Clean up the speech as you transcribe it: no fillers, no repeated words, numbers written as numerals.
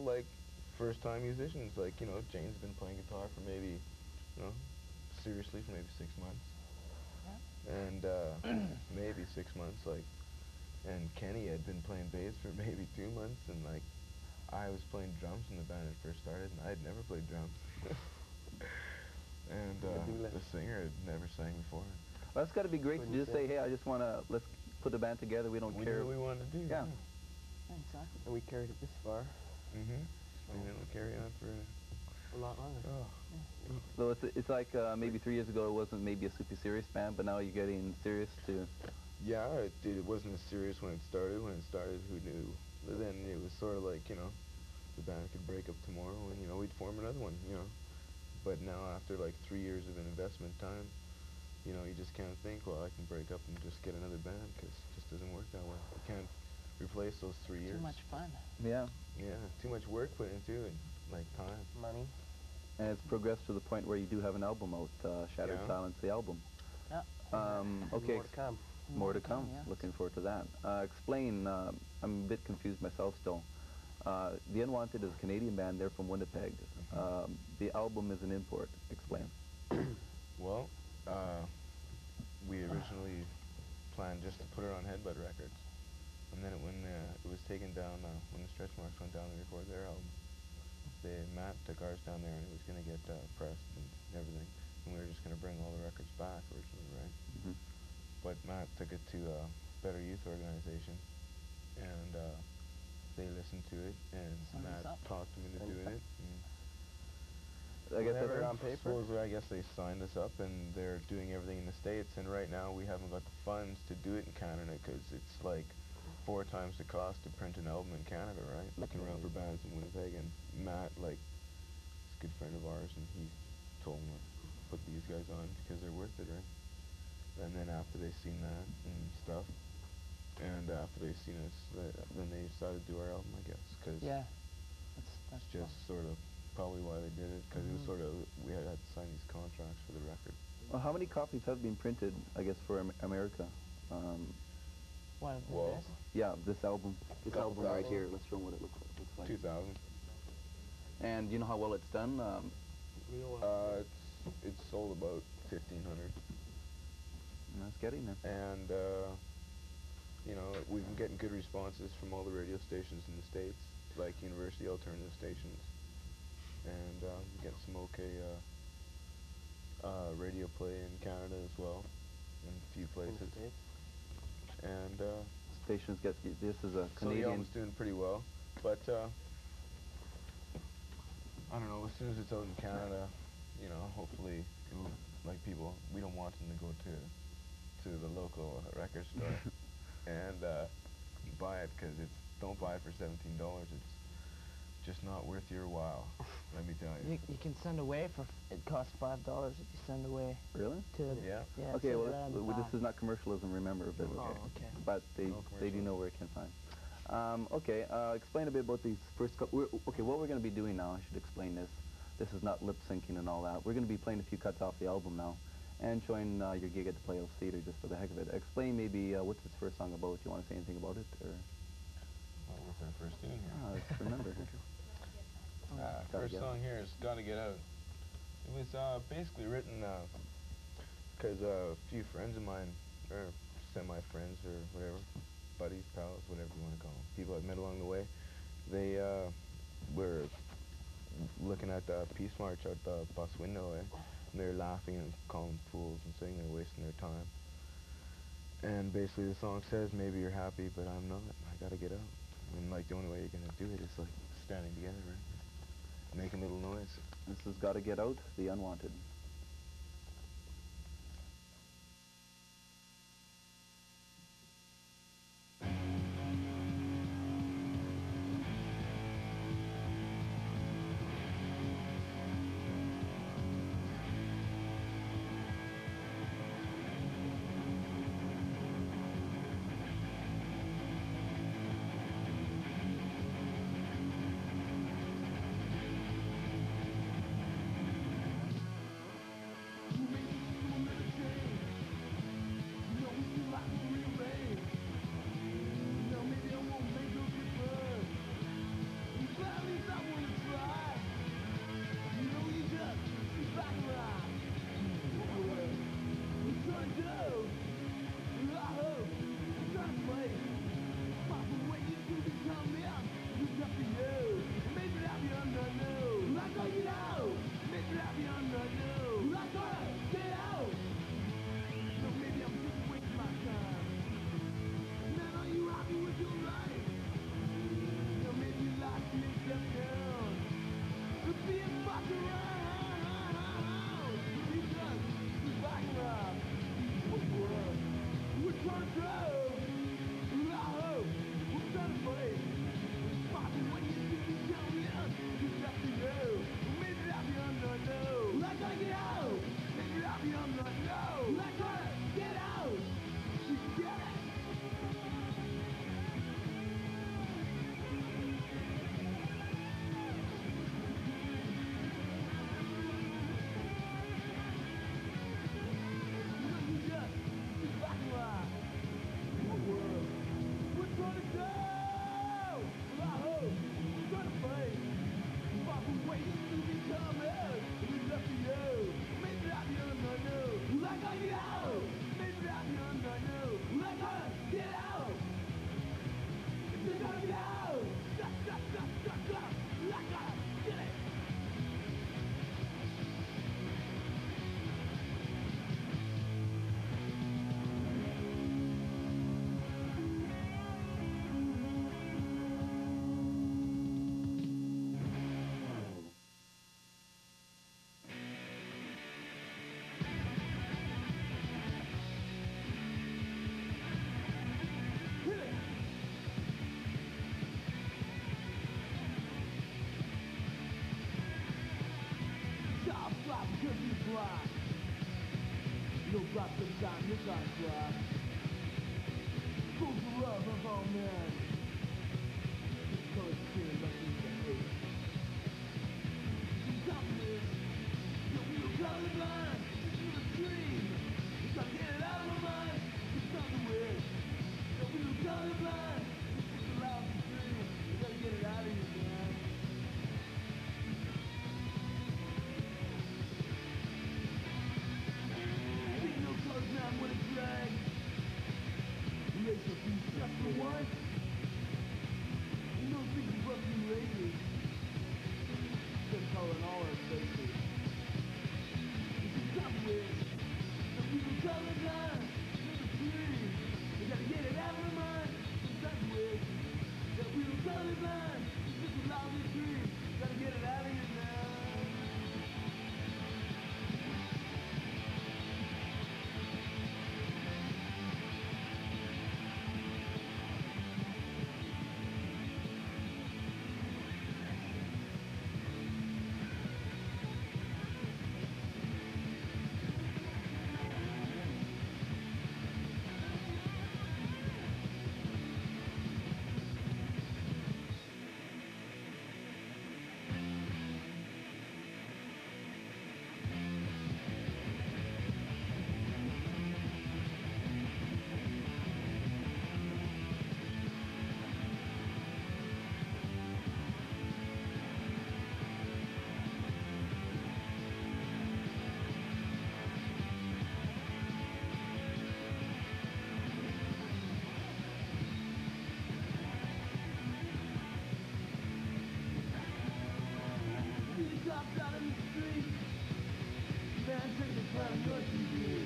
like first-time musicians. Like, you know, Jane's been playing guitar for maybe, you know, seriously for maybe 6 months. And maybe 6 months, like, and Kenny had been playing bass for maybe 2 months, and like, I was playing drums when the band had first started, and I had never played drums. And the singer had never sang before. Well, that's got to be great to just say, hey, I just want to, let's put the band together, we don't care. We knew what we wanted to do. Yeah. Exactly. And we carried it this far. And it'll carry on for a lot longer. Oh. So it's like maybe 3 years ago it wasn't maybe a super serious band, but now you're getting serious too. Yeah, it wasn't as serious when it started. When it started, who knew? But then it was sort of like, you know, the band could break up tomorrow and, you know, we'd form another one, you know. But now after like 3 years of an investment time, you know, you just can't think, well, I can break up and just get another band, because it just doesn't work that way. You can't replace those 3 years. Too much fun. Yeah. Yeah, too much work put into it, like time. Money. And it's progressed to the point where you do have an album out, Shattered Silence, the album. Yeah. Okay. More to come. More to come. Yeah. Looking forward to that. Explain, I'm a bit confused myself still. The Unwanted is a Canadian band, they're from Winnipeg. The album is an import. Explain. Well, we originally planned just to put it on Headbutt Records. And then when it was taken down, when the Stretch Marks went down to record their album, Matt took ours down there and it was going to get pressed and everything. And we were just going to bring all the records back originally, right? But Matt took it to a Better Youth organization, and they listened to it, and Matt talked him into doing it. I guess whatever, on paper. Supposedly, I guess they signed us up, and they're doing everything in the States. And right now, we haven't got the funds to do it in Canada, because it's like 4 times the cost to print an album in Canada, right? Looking around for bands in Winnipeg, and Matt, like, is a good friend of ours, and he told me to put these guys on because they're worth it, right? And then after they seen that and stuff, and after they seen us, then they decided to do our album, I guess, because that's just sort of probably why they did it, because it was sort of, we had to sign these contracts for the record. Well, how many copies have been printed, I guess, for America? Well, yeah, this album. This album right here. Let's show them what it looks like. 2,000. And do you know how well it's done? It's sold about 1,500. That's getting there. And you know, we've been getting good responses from all the radio stations in the States, like university alternative stations, and we get some okay radio play in Canada as well, in a few places. And stations get, this is a Canadian. So the album's doing pretty well, but I don't know, as soon as it's out in Canada, you know, hopefully, like people, we don't want them to go to the local record store and buy it, because don't buy it for $17. It's just not worth your while, let me tell you. You can send away for, it costs $5 if you send away. Really? Yeah. Okay, well, this is not commercialism, remember, but, but they do know where it can find. Okay, explain a bit about these first couple. Okay, what we're going to be doing now, I should explain this. This is not lip syncing and all that. We're going to be playing a few cuts off the album now, and showing your gig at the Playhouse Theatre just for the heck of it. Explain maybe what's this first song about. Do you want to say anything about it, or? Well, what's our first tune here? Let's remember. First song here is "Gotta Get Out." It was basically written because a few friends of mine, or semi-friends or whatever, buddies, pals, whatever you want to call them, people I've met along the way, they were looking at the Peace March out the bus window, and they were laughing and calling them fools and saying they're wasting their time. And basically the song says, maybe you're happy, but I'm not. I gotta get out. And like the only way you're gonna do it is like standing together, right? Making a little noise. This has Gotta Get Out, The Unwanted. Drop the time, the contract. Fools for love of all men. This color skin, but we can hate. The darkness, that we were colorblind. This is a dream. We gotta get it out of our mind. It's not the wish. That we were colorblind. This is a lousy dream. We gotta get it out of your mind. Ain't no colors now, I'm gonna drag. Racial peace just for one. You don't think you brought me races. Them calling all our faces. This is not wish. That we were colorblind. It's a dream. We gotta get it out of our mind. It's not wish. That we were colorblind. It's just a lousy dream. Gotta get it out of your mind. See the cops out in the street. Man, take the crown, your TV.